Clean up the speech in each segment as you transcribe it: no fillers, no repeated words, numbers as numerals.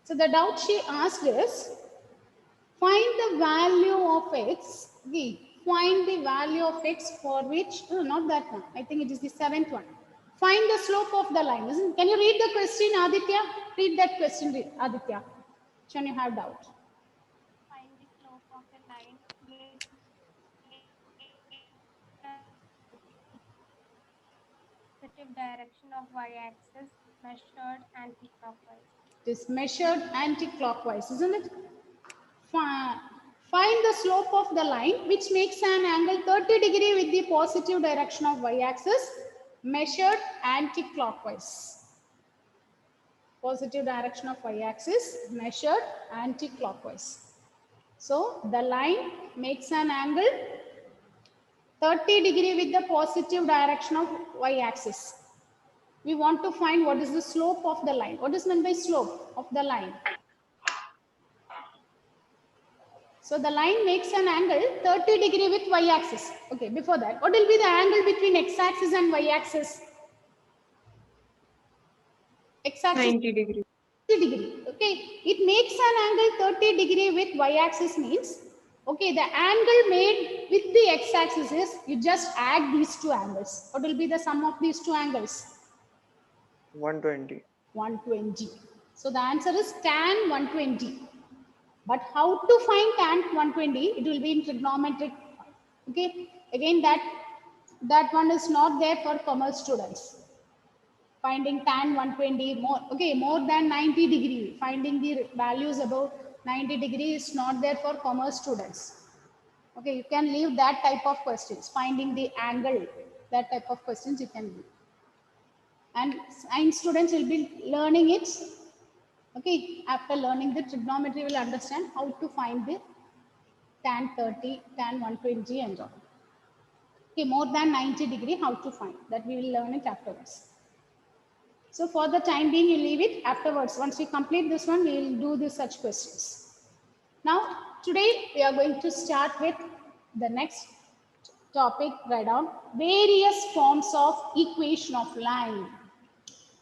So the doubt she asked is, find the value of x. Find the value of x for which, no, not that one. I think it is the seventh one. Find the slope of the line. Can you read the question, Aditya? Read that question, Aditya. Can you have doubt? Find the slope of a line made positive direction of y-axis measured anti-clockwise. It is measured anti-clockwise, isn't it? Find the slope of the line which makes an angle 30 degree with the positive direction of y-axis measured anti-clockwise. Positive direction of y-axis measured anti-clockwise. So the line makes an angle 30 degree with the positive direction of y-axis. We want to find what is the slope of the line. What is meant by slope of the line? So the line makes an angle 30 degree with y-axis. Okay, before that, what will be the angle between x-axis and y-axis? X-axis 90 degree. 30 degree. Okay, it makes an angle 30 degree with y-axis means, okay, the angle made with the x-axis is, you just add these two angles. What will be the sum of these two angles? 120. 120. So the answer is tan 120. But how to find tan 120? It will be in trigonometric. Okay. Again, that one is not there for commerce students. Finding tan 120 more. Okay, more than 90 degree. Finding the values above 90 degree is not there for commerce students. Okay, you can leave that type of questions. Finding the angle, that type of questions you can leave. And science students will be learning it. Okay, after learning the trigonometry, will understand how to find the tan 30, tan 120 and all. Okay, more than 90 degree, how to find that we will learn it afterwards. So for the time being, you leave it afterwards. Once we complete this one, we will do the such questions. Now, today we are going to start with the next topic, write down various forms of equation of line.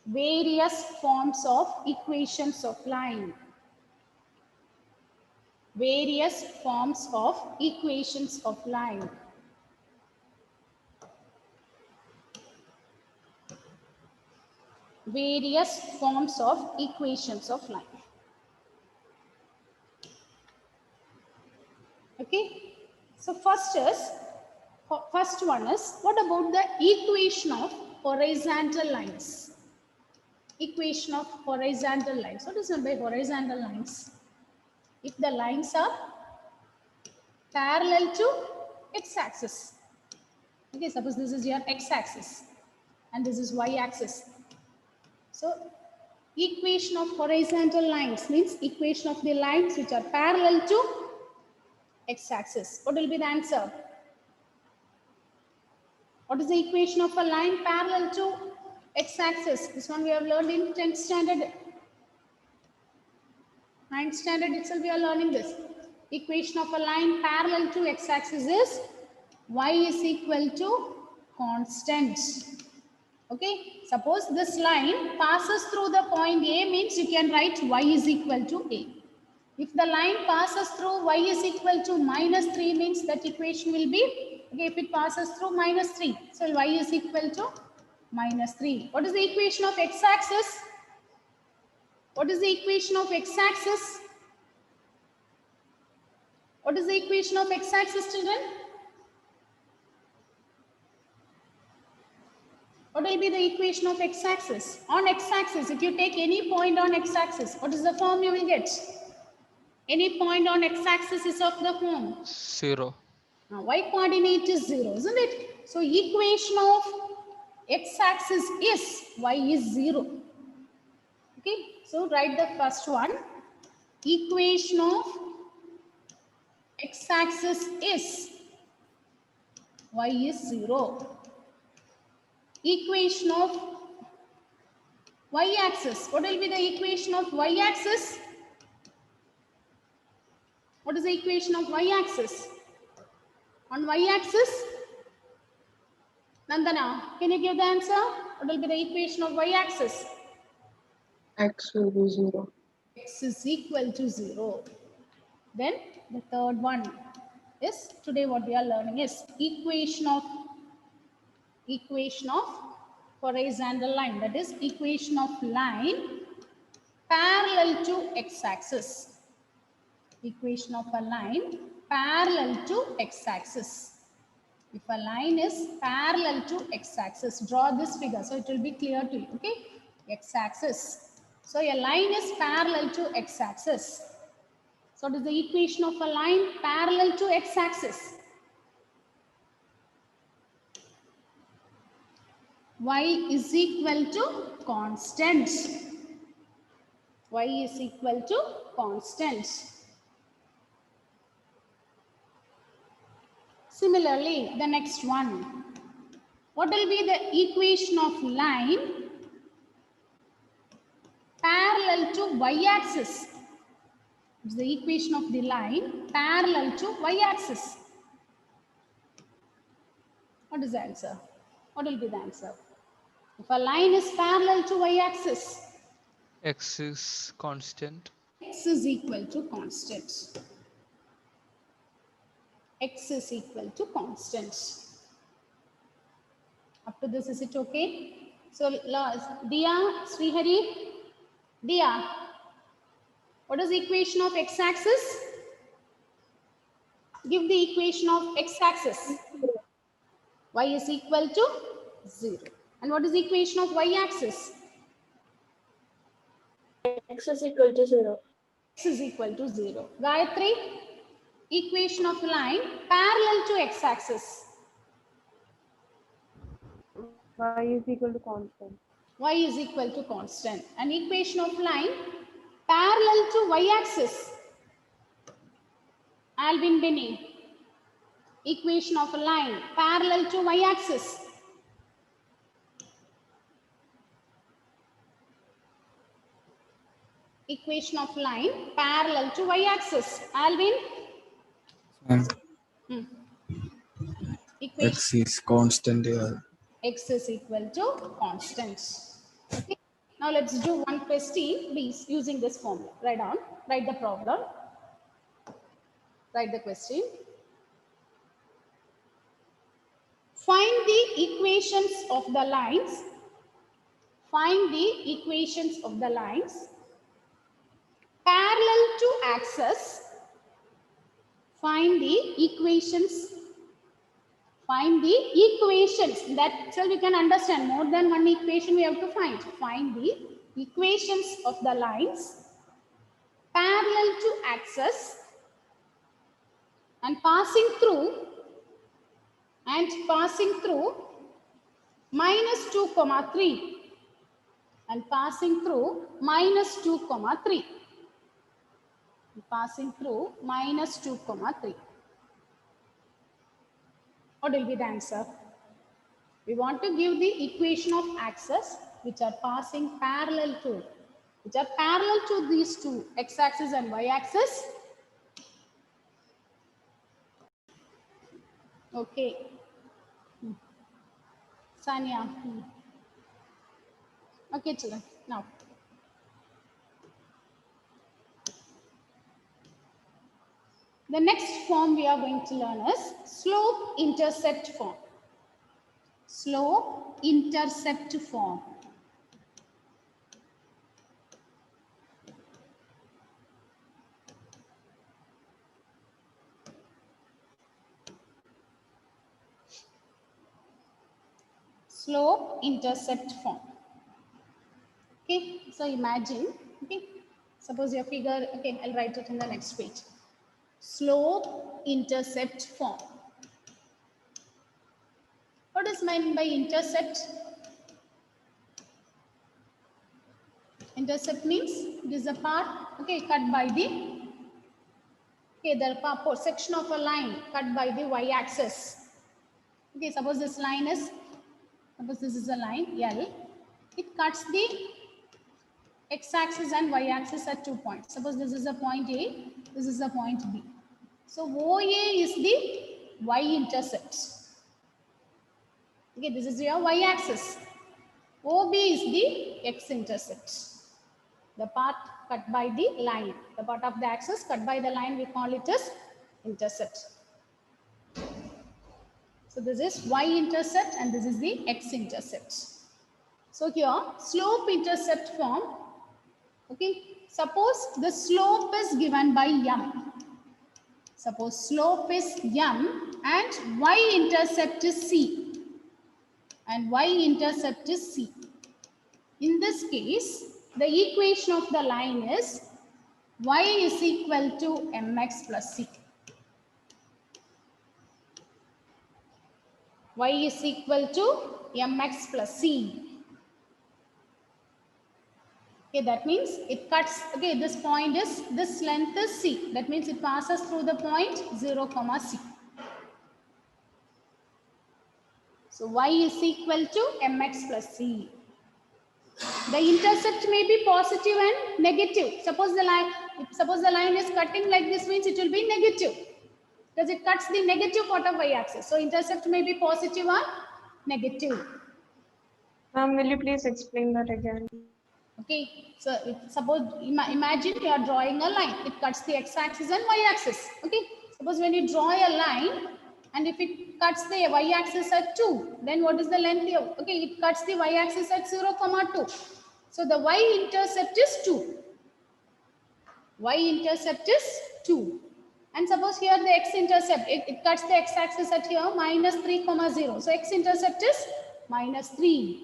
Various forms of equations of line. Various forms of equations of line. Various forms of equations of line. Okay. So first one is, what about the equation of horizontal lines? Equation of horizontal lines. What is meant by horizontal lines? If the lines are parallel to x-axis. Okay, suppose this is your x-axis and this is y-axis. So equation of horizontal lines means equation of the lines which are parallel to x-axis. What will be the answer? What is the equation of a line parallel to x-axis? This one we have learned in 10th standard. 9th standard itself we are learning this. Equation of a line parallel to x-axis is y is equal to constant. Okay, suppose this line passes through the point A means you can write y is equal to A. If the line passes through y is equal to minus 3 means that equation will be, okay, if it passes through minus 3, so y is equal to minus 3. What is the equation of x-axis? What is the equation of x-axis? What is the equation of x-axis, children? What will be the equation of x-axis? On x-axis, if you take any point on x-axis, what is the form you will get? Any point on x-axis is of the form 0. Now, y coordinate is 0, isn't it? So, equation of x-axis is y is 0. Okay, so write the first one. Equation of x-axis is y is 0. Equation of y-axis. What will be the equation of y-axis? What is the equation of y-axis? On y-axis? Nandana, can you give the answer? What will be the equation of y-axis? X will be 0. x is equal to 0. Then the third one is, today what we are learning is equation of horizontal line, that is equation of line parallel to x-axis. Equation of a line parallel to x-axis. If a line is parallel to x-axis, draw this figure so it will be clear to you. Okay, x-axis. So a line is parallel to x-axis. So what is the equation of a line parallel to x-axis? Y is equal to constant. Y is equal to constant. Similarly, the next one. What will be the equation of line parallel to y-axis? It's the equation of the line parallel to y-axis. What is the answer? What will be the answer? If a line is parallel to y-axis, X is constant. x is equal to constant. X is equal to constant. Up to this, is it okay? So, Dia, Srihari, Dia, what is the equation of x-axis? Give the equation of x-axis. Y is equal to 0. And what is the equation of y-axis? X is equal to 0. X is equal to 0. Gayatri, equation of line parallel to x-axis. Y is equal to constant. Y is equal to constant. An equation of line parallel to y-axis. Alvin Benny. Equation of a line parallel to y-axis. Equation of line parallel to y-axis. Alvin? Equation X is constant here. x is equal to constant. Okay. Now let's do one question, please, using this formula. Write the problem. Write the question. Find the equations of the lines. Find the equations of the lines parallel to axis. Find the equations. Find the equations. That so we can understand more than one equation we have to find. Find the equations of the lines parallel to axis and passing through minus 2, 3 and passing through minus 2, 3. Passing through minus 2, 3. What will be the answer? We want to give the equation of axis which are passing parallel to, these two, x-axis and y-axis. Okay. Sanya. Okay, children. Now. The next form we are going to learn is slope-intercept form. Slope-intercept form. Slope-intercept form. Okay, so imagine, okay, suppose your figure, okay, I'll write it in the next page. Slope-intercept form. What is meant by intercept? Intercept means it is a part, okay, cut by the, okay, the section of a line cut by the y-axis. Okay, suppose this line is, suppose this is a line L. It cuts the x-axis and y-axis at 2 points. Suppose this is a point A, this is a point B. So OA is the y-intercept. Okay, this is your y-axis. OB is the x-intercept. The part cut by the line. The part of the axis cut by the line, we call it as intercept. So this is y-intercept and this is the x-intercept. So here, slope-intercept form. Okay, suppose the slope is given by m. Suppose slope is m and y-intercept is c. And y-intercept is c. In this case, the equation of the line is y is equal to mx plus c. Y is equal to mx plus c. Okay, that means it cuts, okay, this point is, this length is c. That means it passes through the point 0, c. So y is equal to mx plus c. The intercept may be positive and negative. Suppose the line is cutting like this, means it will be negative because it cuts the negative part of y-axis. So intercept may be positive or negative. Ma'am, will you please explain that again? Okay, so suppose imagine you are drawing a line. It cuts the x-axis and y-axis. Okay, suppose when you draw a line and if it cuts the y-axis at 2, then what is the length here? Okay, it cuts the y-axis at 0, 2. So the y-intercept is 2. Y-intercept is 2. And suppose here the x-intercept, it cuts the x-axis at here minus 3, 0. So x-intercept is minus 3.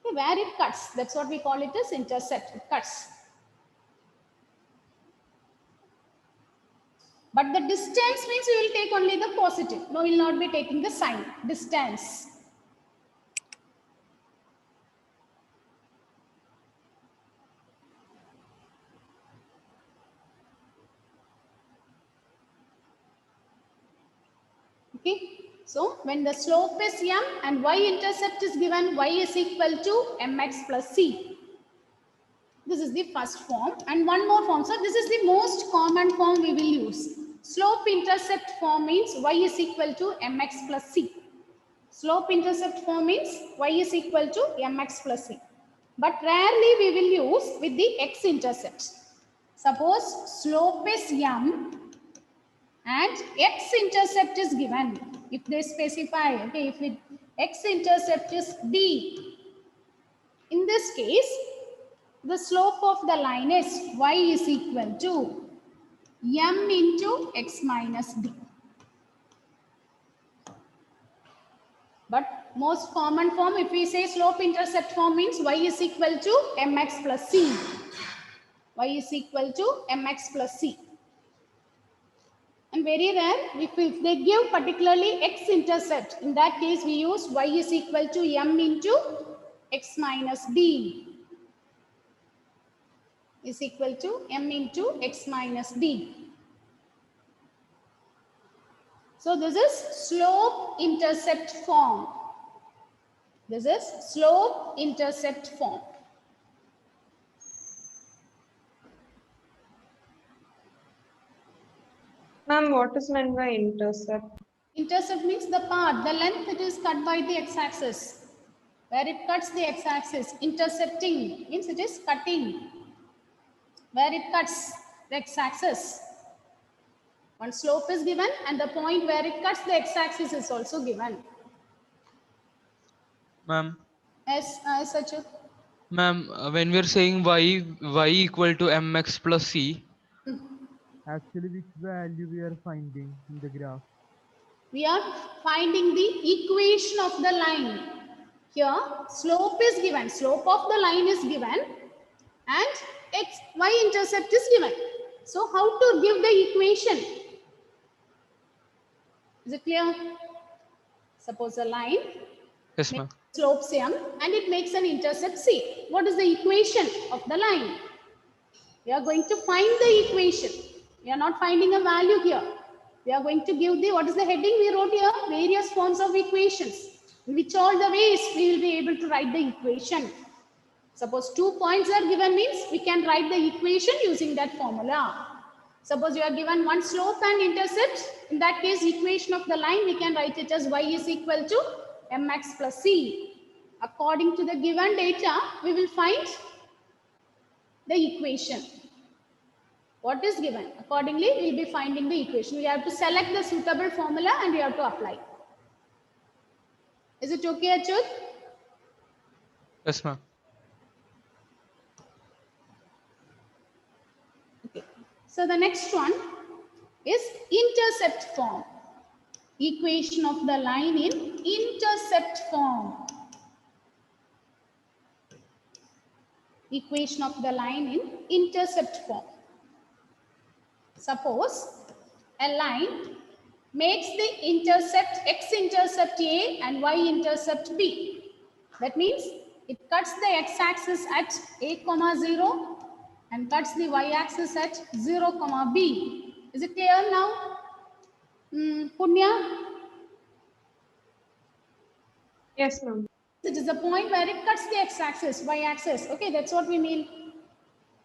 Okay, where it cuts, that's what we call it as intercept. It cuts. But the distance means we will take only the positive. No, we will not be taking the sign. Distance. Okay. So when the slope is m and y-intercept is given, y is equal to mx plus c. This is the first form. And one more form. So this is the most common form we will use. Slope-intercept form means y is equal to mx plus c. Slope-intercept form means y is equal to mx plus c. But rarely we will use with the x-intercept. Suppose slope is m and x-intercept is given. If they specify, okay, if it x-intercept is d, in this case, the slope of the line is y is equal to m into x minus d. But most common form, if we say slope-intercept form means y is equal to mx plus c. Y is equal to mx plus c. And very rare, if they give particularly x-intercept, in that case we use y is equal to m into x minus d is equal to m into x minus d. So this is slope-intercept form. This is slope-intercept form. Ma'am, what is meant by intercept? Intercept means the part, the length it is cut by the x-axis. Where it cuts the x-axis, intercepting means it is cutting. Where it cuts the x-axis. One slope is given and the point where it cuts the x-axis is also given. Ma'am, Yes, Sachin. ma'am, when we are saying y equal to mx plus c, actually which value we are finding in the graph? We are finding the equation of the line. Here, slope is given. Slope of the line is given and y-intercept is given. So, how to give the equation? Is it clear? Suppose a line Yes, ma'am. slopes m and it makes an intercept c. What is the equation of the line? We are going to find the equation. We are not finding a value here. We are going to give the, what is the heading we wrote here? Various forms of equations. In which all the ways we will be able to write the equation. Suppose 2 points are given means we can write the equation using that formula. Suppose you are given one slope and intercept. In that case, equation of the line, we can write it as y is equal to mx plus c. According to the given data, we will find the equation. What is given? Accordingly, we will be finding the equation. We have to select the suitable formula and we have to apply. Is it okay, Achut? Yes, ma'am. Okay. So the next one is intercept form. Equation of the line in intercept form. Equation of the line in intercept form. Suppose a line makes the intercept x-intercept A and y-intercept B. That means it cuts the x-axis at a comma 0 and cuts the y-axis at 0 comma B. Is it clear now? Punya? Yes, ma'am. It is the point where it cuts the x-axis, y-axis. Okay, that's what we mean.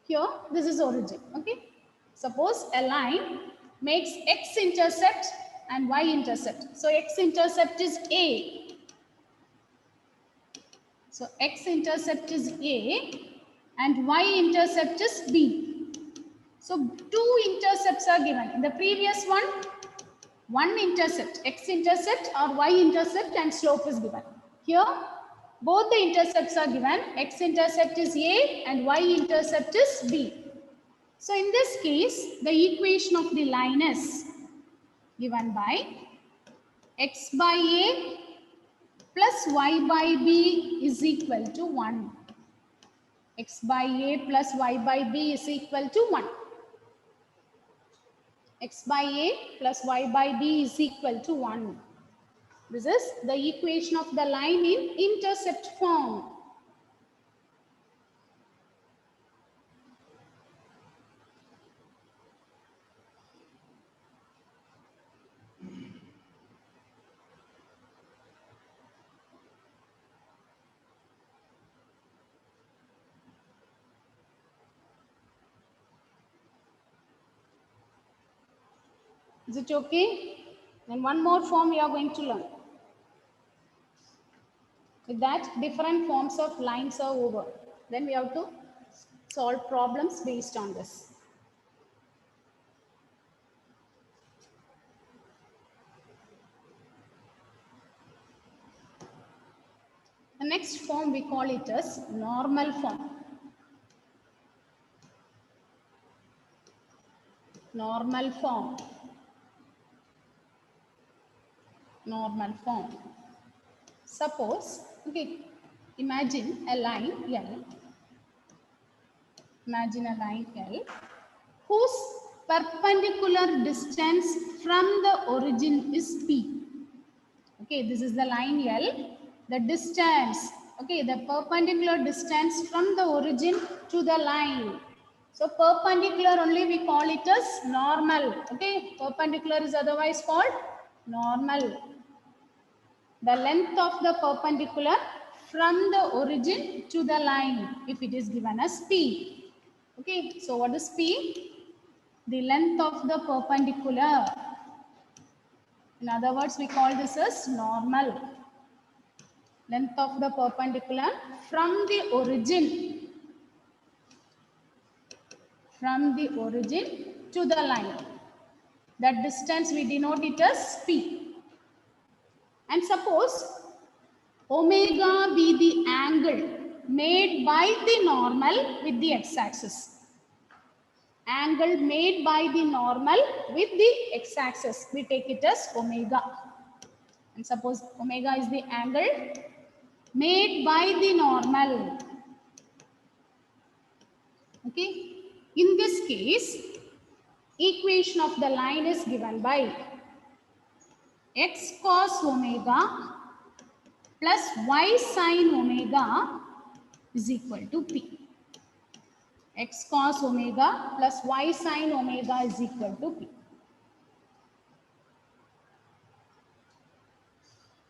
Here, this is origin. Okay. Suppose a line makes x-intercept and y-intercept. So x-intercept is A. So x-intercept is A and y-intercept is B. So two intercepts are given. In the previous one intercept, x-intercept or y-intercept and slope is given. Here, both the intercepts are given. X-intercept is A and y-intercept is B. So in this case, the equation of the line is given by x by A plus y by B is equal to 1. X by A plus y by B is equal to 1. X by A plus y by B is equal to 1. This is the equation of the line in intercept form. Is it okay? Then one more form we are going to learn. With that, different forms of lines are over. Then we have to solve problems based on this. The next form we call it as normal form. Normal form. Normal form. Suppose, okay, imagine a line L. Imagine a line L whose perpendicular distance from the origin is P. Okay, this is the line L. The distance, okay, the perpendicular distance from the origin to the line. So perpendicular only we call it as normal. Okay, perpendicular is otherwise called normal. The length of the perpendicular from the origin to the line, if it is given as P. Okay, so what is P? The length of the perpendicular. In other words, we call this as normal. Length of the perpendicular from the origin. From the origin to the line. That distance we denote it as P. And suppose omega be the angle made by the normal with the x-axis. Angle made by the normal with the x-axis. We take it as omega. And suppose omega is the angle made by the normal. Okay. In this case, equation of the line is given by x cos omega plus y sin omega is equal to P. X cos omega plus y sin omega is equal to P.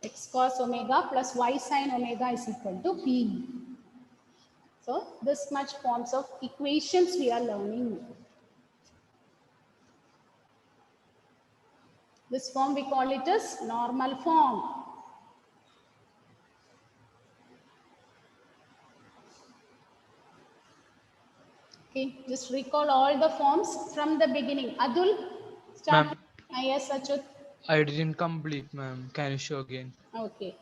X cos omega plus y sin omega is equal to P. So this much forms of equations we are learning. This form we call it as normal form. Okay, just recall all the forms from the beginning. Adul, start. Ma'am, Yes, Achut. I didn't complete, ma'am. Can you show again? Okay.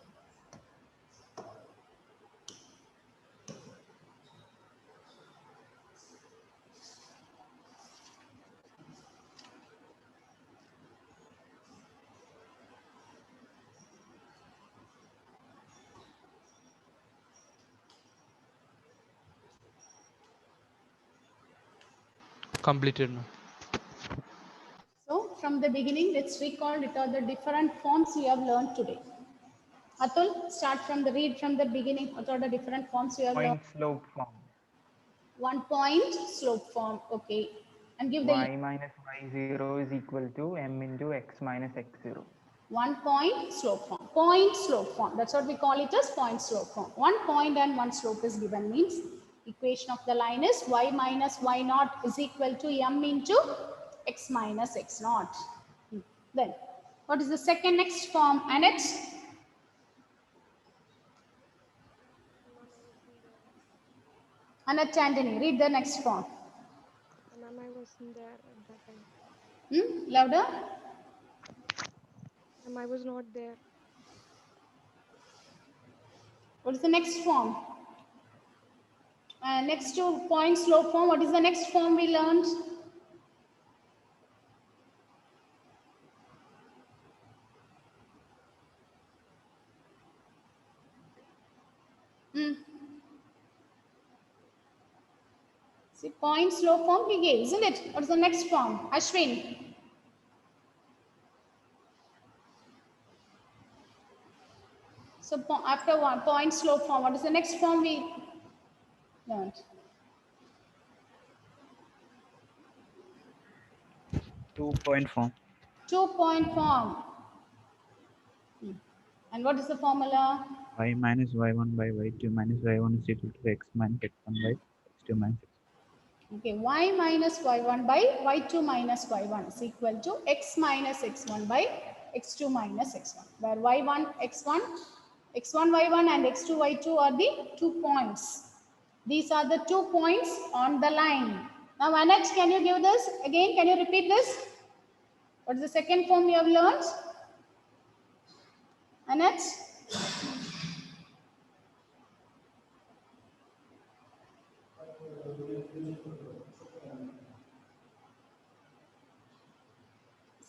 Completed, ma'am. So from the beginning, let's recall it are the different forms we have learned today. Atul, start from the read from the beginning. What are the different forms you have learned? Point slope form. 1 point slope form. Okay. And give the Y minus y0 is equal to m into x minus x0. 1 point slope form. Point slope form. That's what we call it as point slope form. 1 point and 1 slope is given means equation of the line is y minus y naught is equal to m into x minus x naught. Then what is the second next form? Annette? Ma'am, I wasn't there. Annette Antony, read the next form. Ma'am, I wasn't there at that time. Louder. Ma'am, I was not there. What is the next form? Next to point slope form, what is the next form we learned? See, point slope form we gave, isn't it? What is the next form? Ashwin. So after one point slope form, what is the next form we learned? 2-point form. 2-point form. And what is the formula? y minus y1 by y2 minus y1 is equal to x minus x1 by x2 minus x1. Okay, y minus y1 by y2 minus y1 is equal to x minus x1 by x2 minus x1. Where y1, x1, x1, y1 and x2, y2 are the 2 points. These are the 2 points on the line. Now, Annette, can you give this? Again, can you repeat this? What is the second form you have learned? Annette?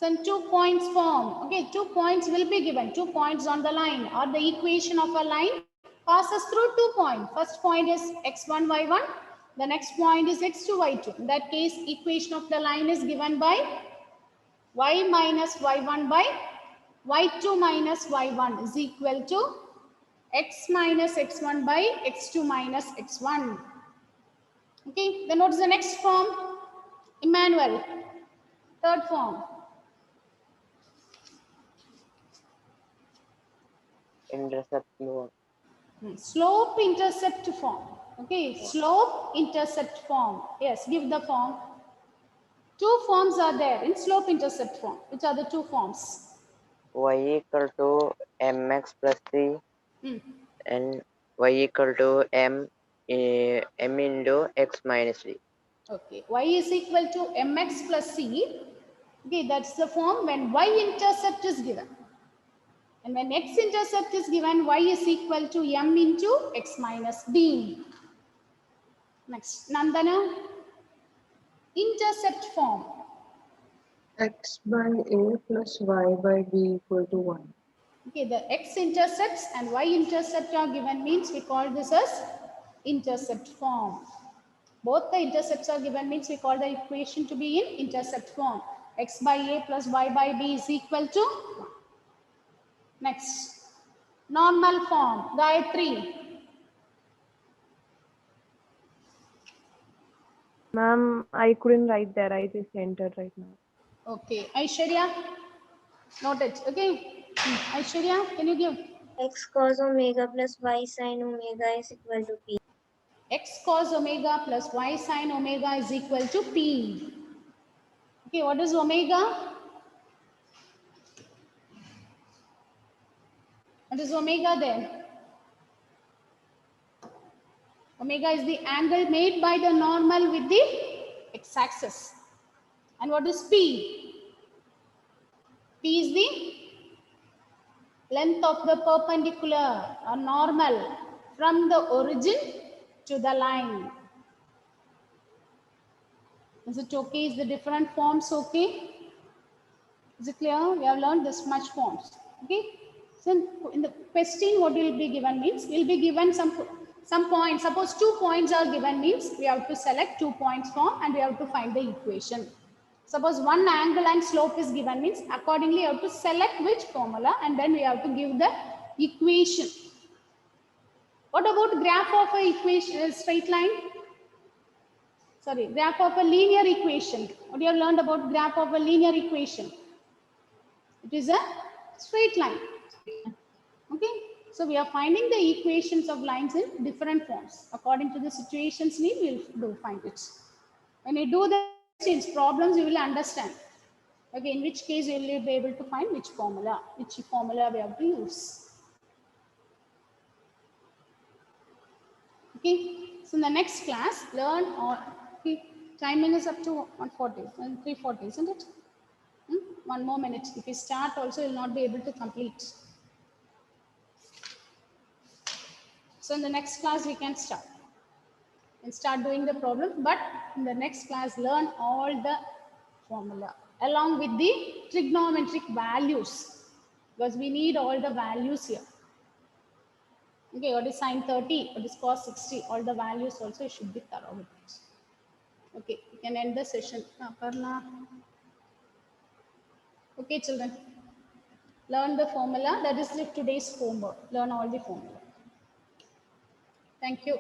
Some 2 points form. Okay, 2 points will be given. 2 points on the line or the equation of a line passes through 2 points. First point is x1, y1. The next point is x2, y2. In that case, equation of the line is given by y minus y1 by y2 minus y1 is equal to x minus x1 by x2 minus x1. Okay, then what is the next form? Emmanuel, third form. Intercept mode. Slope intercept form. Okay, slope intercept form. Yes, give the form. 2 forms are there in slope intercept form. Which are the 2 forms? Y equal to mx plus c and y equal to m into x minus c. Okay, y is equal to mx plus c. Okay, that's the form when y intercept is given. And when x-intercept is given, y is equal to m into x minus b. Next, Nandana, intercept form. X by A plus Y by B equal to 1. Okay, the x-intercepts and y-intercept are given means we call this as intercept form. Both the intercepts are given means we call the equation to be in intercept form. X by A plus Y by B is equal to 1. Next, normal form, Gayatri. Ma'am, I couldn't write there. I just entered right now. Okay, Aishwarya, note it. Okay, Aishwarya, can you give? X cos omega plus y sin omega is equal to P. X cos omega plus y sin omega is equal to P. Okay, what is omega? What is omega then? Omega is the angle made by the normal with the x-axis. And what is P? P is the length of the perpendicular or normal from the origin to the line. Is it okay? Is the different forms okay? Is it clear? We have learned this much forms. Okay. So in the question, what will be given means we'll be given some points. Suppose 2 points are given means we have to select 2 points from and we have to find the equation. Suppose one angle and slope is given means accordingly you have to select which formula and then we have to give the equation. What about graph of a equation, straight line? Sorry, graph of a linear equation. What you have learned about graph of a linear equation? It is a straight line. Okay. So we are finding the equations of lines in different forms. According to the situations need, we will find it. When you do the problems, you will understand. Okay, in which case you will be able to find which formula we have to use. Okay, so in the next class, learn all. Okay, timing is up to 1:40 and 3:40, isn't it? 1 more minute. If you start also, you will not be able to complete. So in the next class, we can start and start doing the problem. But in the next class, learn all the formula along with the trigonometric values because we need all the values here. Okay, what is sine 30? What is cos 60? All the values also should be thorough with it. Okay, you can end the session. Okay, children. Learn the formula. That is today's homework. Learn all the formula. Thank you.